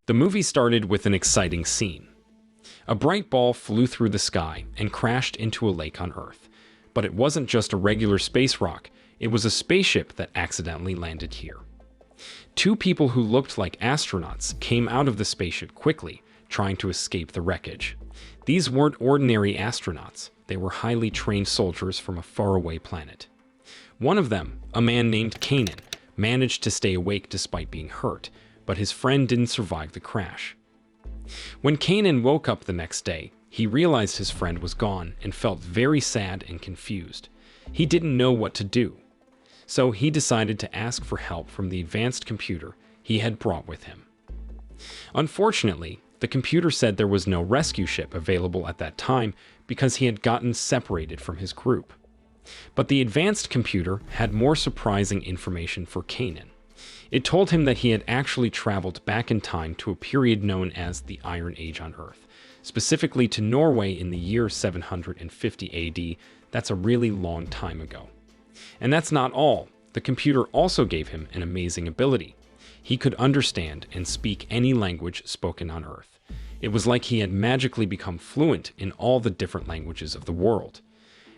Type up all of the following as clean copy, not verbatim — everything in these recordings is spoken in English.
The movie started with an exciting scene. A bright ball flew through the sky and crashed into a lake on Earth. But it wasn't just a regular space rock, it was a spaceship that accidentally landed here. Two people who looked like astronauts came out of the spaceship quickly, trying to escape the wreckage. These weren't ordinary astronauts, they were highly trained soldiers from a faraway planet. One of them, a man named Kainan, managed to stay awake despite being hurt, but his friend didn't survive the crash. When Kainan woke up the next day, he realized his friend was gone and felt very sad and confused. He didn't know what to do. So he decided to ask for help from the advanced computer he had brought with him. Unfortunately, the computer said there was no rescue ship available at that time because he had gotten separated from his group. But the advanced computer had more surprising information for Kainan. It told him that he had actually traveled back in time to a period known as the Iron Age on Earth, specifically to Norway in the year 750 AD. That's a really long time ago. And that's not all. The computer also gave him an amazing ability. He could understand and speak any language spoken on Earth. It was like he had magically become fluent in all the different languages of the world.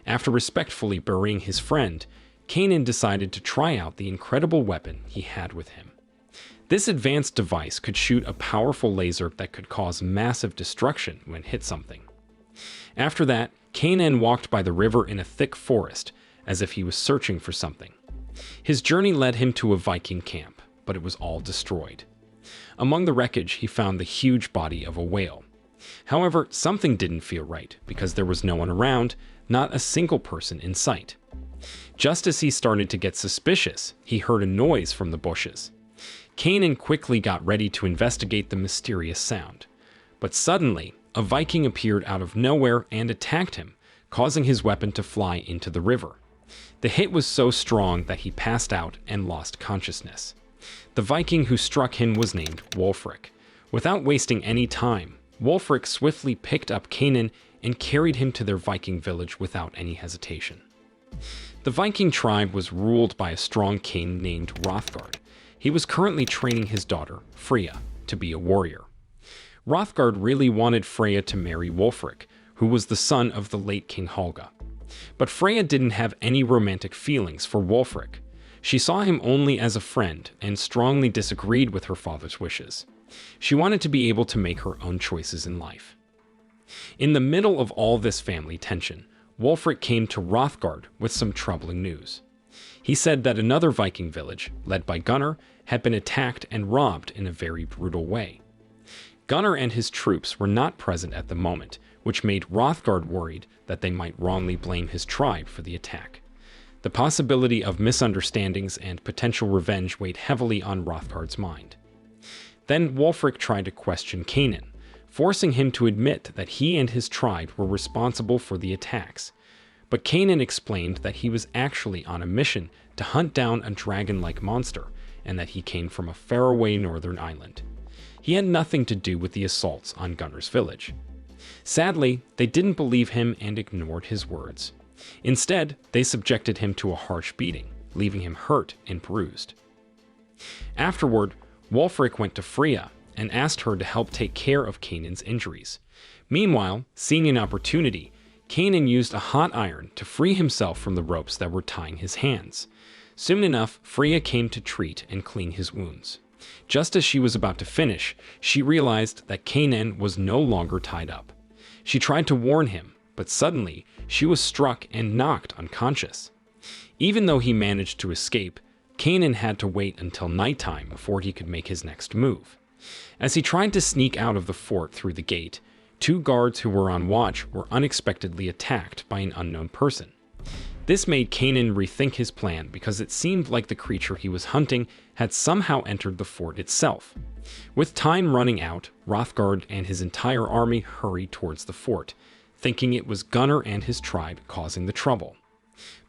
After respectfully burying his friend, Kainan decided to try out the incredible weapon he had with him. This advanced device could shoot a powerful laser that could cause massive destruction when hit something. After that, Kainan walked by the river in a thick forest, as if he was searching for something. His journey led him to a Viking camp, but it was all destroyed. Among the wreckage, he found the huge body of a whale. However, something didn't feel right, because there was no one around, not a single person in sight. Just as he started to get suspicious, he heard a noise from the bushes. Kainan quickly got ready to investigate the mysterious sound. But suddenly, a Viking appeared out of nowhere and attacked him, causing his weapon to fly into the river. The hit was so strong that he passed out and lost consciousness. The Viking who struck him was named Wulfric. Without wasting any time, Wulfric swiftly picked up Kainan and carried him to their Viking village without any hesitation. The Viking tribe was ruled by a strong king named Hrothgar. He was currently training his daughter, Freya, to be a warrior. Hrothgar really wanted Freya to marry Wulfric, who was the son of the late King Holga. But Freya didn't have any romantic feelings for Wulfric. She saw him only as a friend and strongly disagreed with her father's wishes. She wanted to be able to make her own choices in life. In the middle of all this family tension, Wulfric came to Hrothgar with some troubling news. He said that another Viking village, led by Gunnar, had been attacked and robbed in a very brutal way. Gunnar and his troops were not present at the moment, which made Hrothgar worried that they might wrongly blame his tribe for the attack. The possibility of misunderstandings and potential revenge weighed heavily on Hrothgar's mind. Then Wulfric tried to question Kainan, forcing him to admit that he and his tribe were responsible for the attacks. But Kainan explained that he was actually on a mission to hunt down a dragon-like monster, and that he came from a faraway northern island. He had nothing to do with the assaults on Gunnar's village. Sadly, they didn't believe him and ignored his words. Instead, they subjected him to a harsh beating, leaving him hurt and bruised. Afterward, Wulfric went to Freya and asked her to help take care of Kainan's injuries. Meanwhile, seeing an opportunity, Kainan used a hot iron to free himself from the ropes that were tying his hands. Soon enough, Freya came to treat and clean his wounds. Just as she was about to finish, she realized that Kainan was no longer tied up. She tried to warn him, but suddenly, she was struck and knocked unconscious. Even though he managed to escape, Kainan had to wait until nighttime before he could make his next move. As he tried to sneak out of the fort through the gate, two guards who were on watch were unexpectedly attacked by an unknown person. This made Kainan rethink his plan because it seemed like the creature he was hunting had somehow entered the fort itself. With time running out, Hrothgar and his entire army hurried towards the fort, thinking it was Gunnar and his tribe causing the trouble.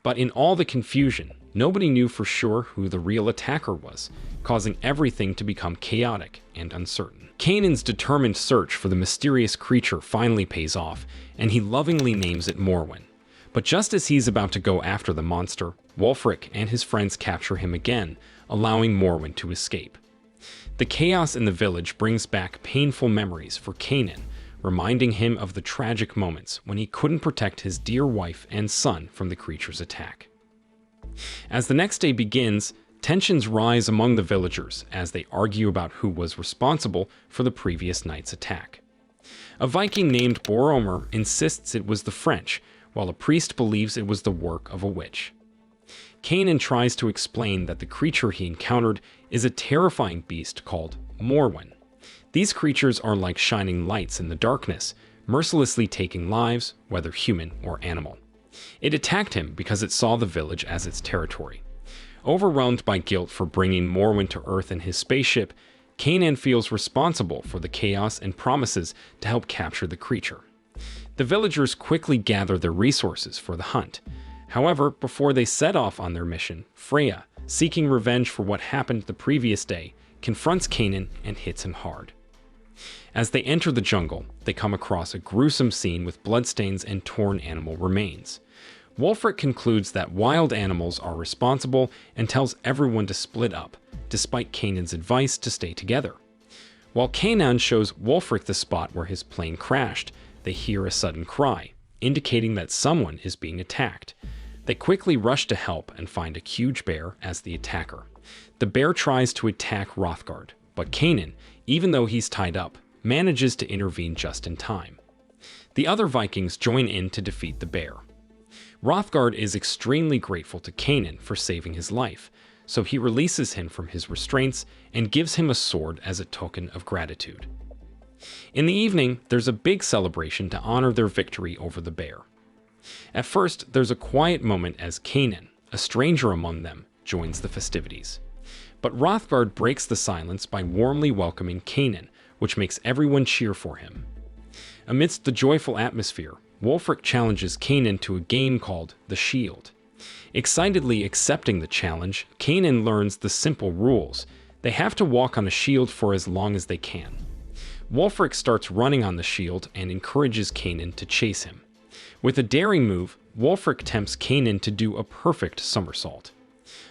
But in all the confusion, nobody knew for sure who the real attacker was, causing everything to become chaotic and uncertain. Kainan's determined search for the mysterious creature finally pays off, and he lovingly names it Moorwen. But just as he's about to go after the monster, Wulfric and his friends capture him again, allowing Moorwen to escape. The chaos in the village brings back painful memories for Kainan, reminding him of the tragic moments when he couldn't protect his dear wife and son from the creature's attack. As the next day begins, tensions rise among the villagers as they argue about who was responsible for the previous night's attack. A Viking named Boromer insists it was the French, while a priest believes it was the work of a witch. Kainan tries to explain that the creature he encountered is a terrifying beast called Moorwen. These creatures are like shining lights in the darkness, mercilessly taking lives, whether human or animal. It attacked him because it saw the village as its territory. Overwhelmed by guilt for bringing Moorwen to Earth in his spaceship, Kainan feels responsible for the chaos and promises to help capture the creature. The villagers quickly gather their resources for the hunt. However, before they set off on their mission, Freya, seeking revenge for what happened the previous day, confronts Kainan and hits him hard. As they enter the jungle, they come across a gruesome scene with bloodstains and torn animal remains. Wulfric concludes that wild animals are responsible and tells everyone to split up, despite Kainan's advice to stay together. While Kainan shows Wulfric the spot where his plane crashed, they hear a sudden cry, indicating that someone is being attacked. They quickly rush to help and find a huge bear as the attacker. The bear tries to attack Hrothgar, but Kainan, even though he's tied up, manages to intervene just in time. The other Vikings join in to defeat the bear. Hrothgar is extremely grateful to Kainan for saving his life, so he releases him from his restraints and gives him a sword as a token of gratitude. In the evening, there's a big celebration to honor their victory over the bear. At first, there's a quiet moment as Kainan, a stranger among them, joins the festivities. But Hrothgar breaks the silence by warmly welcoming Kainan, which makes everyone cheer for him. Amidst the joyful atmosphere, Wulfric challenges Kainan to a game called The Shield. Excitedly accepting the challenge, Kainan learns the simple rules. They have to walk on a shield for as long as they can. Wulfric starts running on the shield and encourages Kainan to chase him. With a daring move, Wulfric tempts Kainan to do a perfect somersault.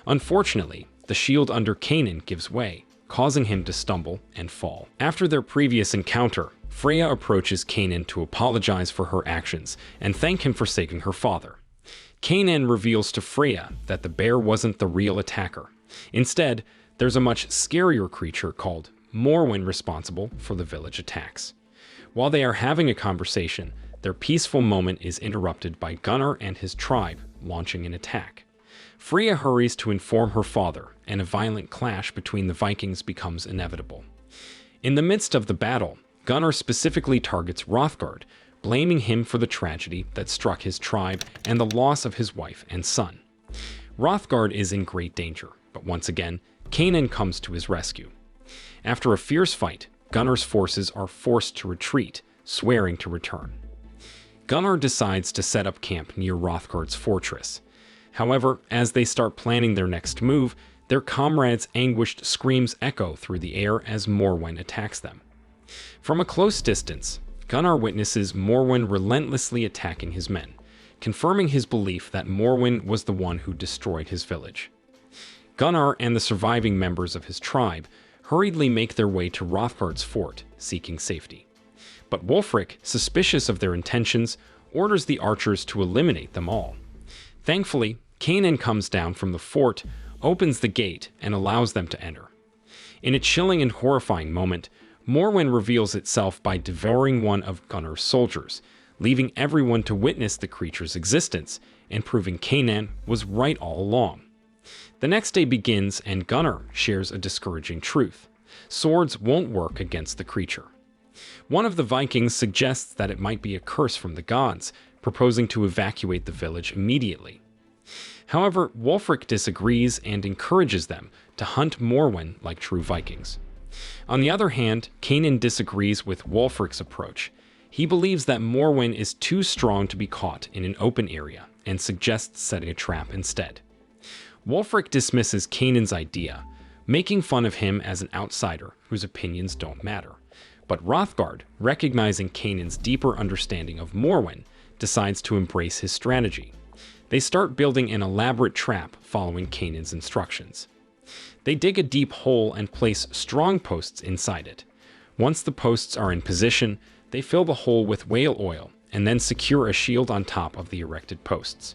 Unfortunately, the shield under Kainan gives way, causing him to stumble and fall. After their previous encounter, Freya approaches Kainan to apologize for her actions and thank him for saving her father. Kainan reveals to Freya that the bear wasn't the real attacker. Instead, there's a much scarier creature called Moorwen responsible for the village attacks. While they are having a conversation, their peaceful moment is interrupted by Gunnar and his tribe launching an attack. Freya hurries to inform her father, and a violent clash between the Vikings becomes inevitable. In the midst of the battle, Gunnar specifically targets Hrothgar, blaming him for the tragedy that struck his tribe and the loss of his wife and son. Hrothgar is in great danger, but once again, Kainan comes to his rescue. After a fierce fight, Gunnar's forces are forced to retreat, swearing to return. Gunnar decides to set up camp near Hrothgar's fortress. However, as they start planning their next move, their comrades' anguished screams echo through the air as Moorwen attacks them. From a close distance, Gunnar witnesses Moorwen relentlessly attacking his men, confirming his belief that Moorwen was the one who destroyed his village. Gunnar and the surviving members of his tribe hurriedly make their way to Hrothgar's fort, seeking safety. But Wulfric, suspicious of their intentions, orders the archers to eliminate them all. Thankfully, Kainan comes down from the fort, opens the gate, and allows them to enter. In a chilling and horrifying moment, Moorwen reveals itself by devouring one of Gunnar's soldiers, leaving everyone to witness the creature's existence, and proving Kainan was right all along. The next day begins, and Gunnar shares a discouraging truth. Swords won't work against the creature. One of the Vikings suggests that it might be a curse from the gods, proposing to evacuate the village immediately. However, Wulfric disagrees and encourages them to hunt Moorwen like true Vikings. On the other hand, Kainan disagrees with Wulfric's approach. He believes that Moorwen is too strong to be caught in an open area and suggests setting a trap instead. Wulfric dismisses Kainan's idea, making fun of him as an outsider whose opinions don't matter. But Hrothgar, recognizing Kainan's deeper understanding of Moorwen, decides to embrace his strategy. They start building an elaborate trap following Kainan's instructions. They dig a deep hole and place strong posts inside it. Once the posts are in position, they fill the hole with whale oil and then secure a shield on top of the erected posts.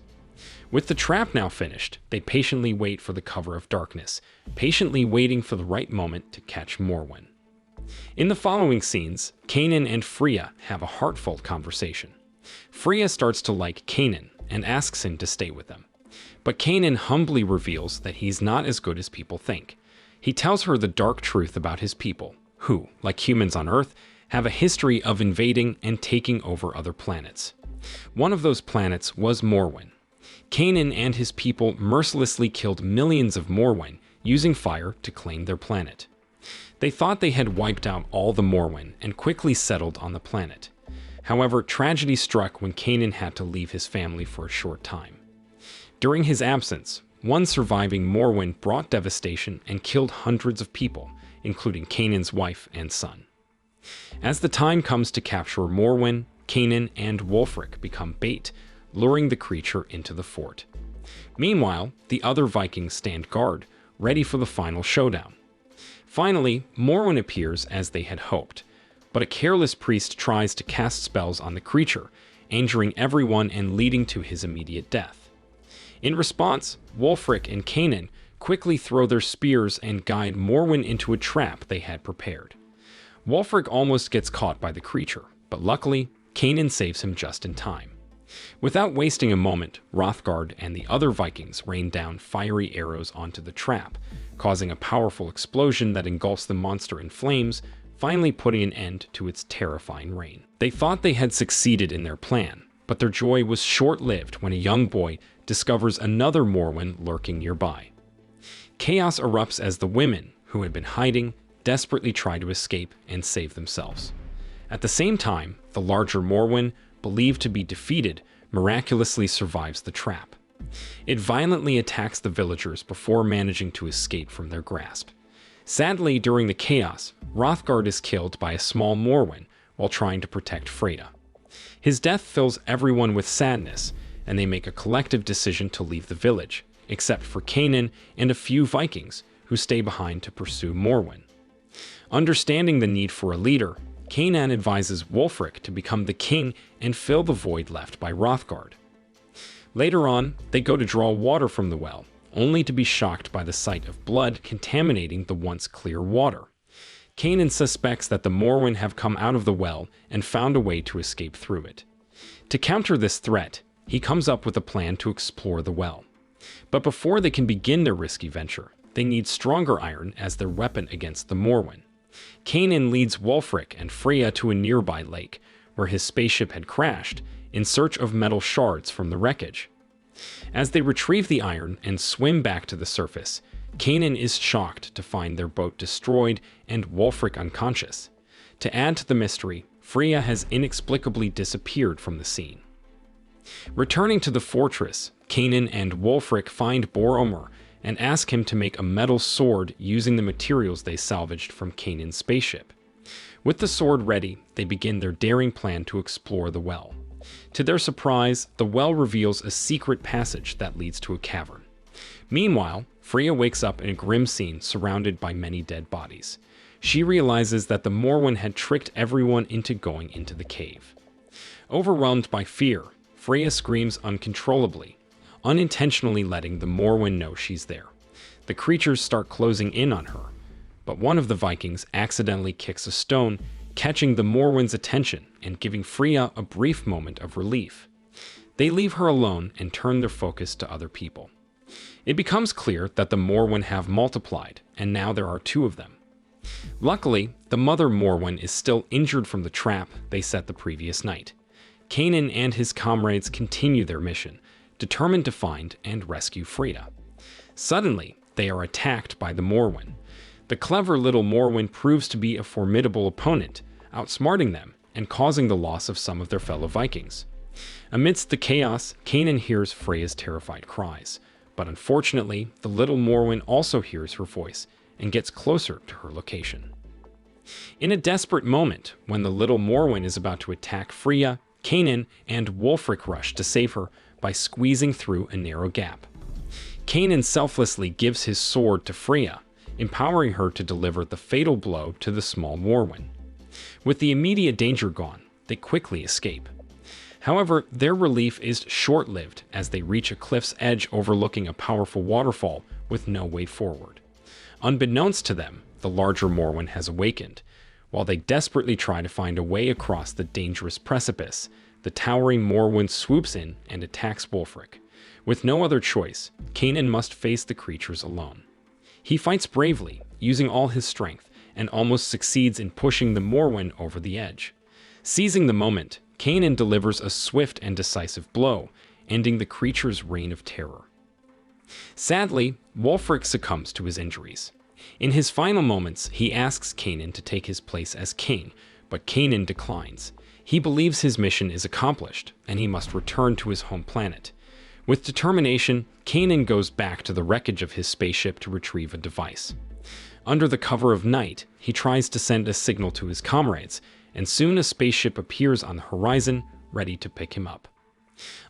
With the trap now finished, they patiently wait for the cover of darkness, patiently waiting for the right moment to catch Moorwen. In the following scenes, Kainan and Freya have a heartfelt conversation. Freya starts to like Kainan and asks him to stay with them. But Kainan humbly reveals that he's not as good as people think. He tells her the dark truth about his people, who, like humans on Earth, have a history of invading and taking over other planets. One of those planets was Moorwen. Kainan and his people mercilessly killed millions of Moorwen using fire to claim their planet. They thought they had wiped out all the Moorwen and quickly settled on the planet. However, tragedy struck when Kainan had to leave his family for a short time. During his absence, one surviving Moorwen brought devastation and killed hundreds of people, including Kainan's wife and son. As the time comes to capture Moorwen, Kainan and Wulfric become bait, luring the creature into the fort. Meanwhile, the other Vikings stand guard, ready for the final showdown. Finally, Moorwen appears as they had hoped, but a careless priest tries to cast spells on the creature, injuring everyone and leading to his immediate death. In response, Wulfric and Kainan quickly throw their spears and guide Moorwen into a trap they had prepared. Wulfric almost gets caught by the creature, but luckily, Kainan saves him just in time. Without wasting a moment, Hrothgar and the other Vikings rain down fiery arrows onto the trap, causing a powerful explosion that engulfs the monster in flames, finally putting an end to its terrifying reign. They thought they had succeeded in their plan, but their joy was short-lived when a young boy discovers another Moorwen lurking nearby. Chaos erupts as the women, who had been hiding, desperately try to escape and save themselves. At the same time, the larger Moorwen, believed to be defeated, miraculously survives the trap. It violently attacks the villagers before managing to escape from their grasp. Sadly, during the chaos, Hrothgar is killed by a small Moorwen while trying to protect Freya. His death fills everyone with sadness, and they make a collective decision to leave the village, except for Kainan and a few Vikings who stay behind to pursue Moorwen. Understanding the need for a leader, Kainan advises Wulfric to become the king and fill the void left by Hrothgar. Later on, they go to draw water from the well, only to be shocked by the sight of blood contaminating the once clear water. Kainan suspects that the Moorwen have come out of the well and found a way to escape through it. To counter this threat, he comes up with a plan to explore the well. But before they can begin their risky venture, they need stronger iron as their weapon against the Moorwen. Kainan leads Wulfric and Freya to a nearby lake, where his spaceship had crashed, in search of metal shards from the wreckage. As they retrieve the iron and swim back to the surface, Kainan is shocked to find their boat destroyed and Wulfric unconscious. To add to the mystery, Freya has inexplicably disappeared from the scene. Returning to the fortress, Kainan and Wulfric find Boromir and ask him to make a metal sword using the materials they salvaged from Kainan's spaceship. With the sword ready, they begin their daring plan to explore the well. To their surprise, the well reveals a secret passage that leads to a cavern. Meanwhile, Freya wakes up in a grim scene surrounded by many dead bodies. She realizes that the Moorwen had tricked everyone into going into the cave. Overwhelmed by fear, Freya screams uncontrollably, unintentionally letting the Moorwen know she's there. The creatures start closing in on her, but one of the Vikings accidentally kicks a stone, catching the Moorwen's attention and giving Freya a brief moment of relief. They leave her alone and turn their focus to other people. It becomes clear that the Moorwen have multiplied, and now there are two of them. Luckily, the mother Moorwen is still injured from the trap they set the previous night. Kainan and his comrades continue their mission, determined to find and rescue Freya. Suddenly, they are attacked by the Moorwen. The clever little Moorwen proves to be a formidable opponent, outsmarting them and causing the loss of some of their fellow Vikings. Amidst the chaos, Kainan hears Freya's terrified cries, but unfortunately, the little Moorwen also hears her voice and gets closer to her location. In a desperate moment, when the little Moorwen is about to attack Freya, Kainan and Wulfric rush to save her by squeezing through a narrow gap. Kainan selflessly gives his sword to Freya, empowering her to deliver the fatal blow to the small Moorwen. With the immediate danger gone, they quickly escape. However, their relief is short-lived as they reach a cliff's edge overlooking a powerful waterfall with no way forward. Unbeknownst to them, the larger Moorwen has awakened. While they desperately try to find a way across the dangerous precipice, the towering Moorwen swoops in and attacks Wulfric. With no other choice, Kainan must face the creatures alone. He fights bravely, using all his strength, and almost succeeds in pushing the Moorwen over the edge. Seizing the moment, Kainan delivers a swift and decisive blow, ending the creature's reign of terror. Sadly, Wulfric succumbs to his injuries. In his final moments, he asks Kainan to take his place as king, but Kainan declines. He believes his mission is accomplished, and he must return to his home planet. With determination, Kainan goes back to the wreckage of his spaceship to retrieve a device. Under the cover of night, he tries to send a signal to his comrades, and soon a spaceship appears on the horizon, ready to pick him up.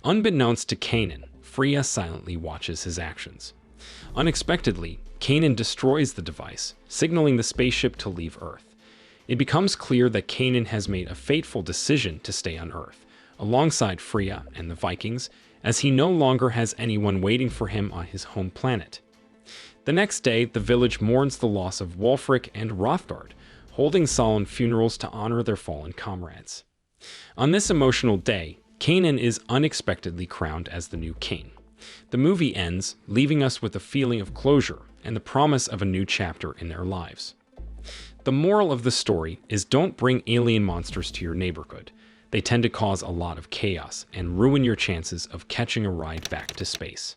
Unbeknownst to Kainan, Freya silently watches his actions. Unexpectedly, Kainan destroys the device, signaling the spaceship to leave Earth. It becomes clear that Kainan has made a fateful decision to stay on Earth, alongside Freya and the Vikings, as he no longer has anyone waiting for him on his home planet. The next day, the village mourns the loss of Wulfric and Hrothgar, holding solemn funerals to honor their fallen comrades. On this emotional day, Kainan is unexpectedly crowned as the new king. The movie ends, leaving us with a feeling of closure and the promise of a new chapter in their lives. The moral of the story is don't bring alien monsters to your neighborhood. They tend to cause a lot of chaos and ruin your chances of catching a ride back to space.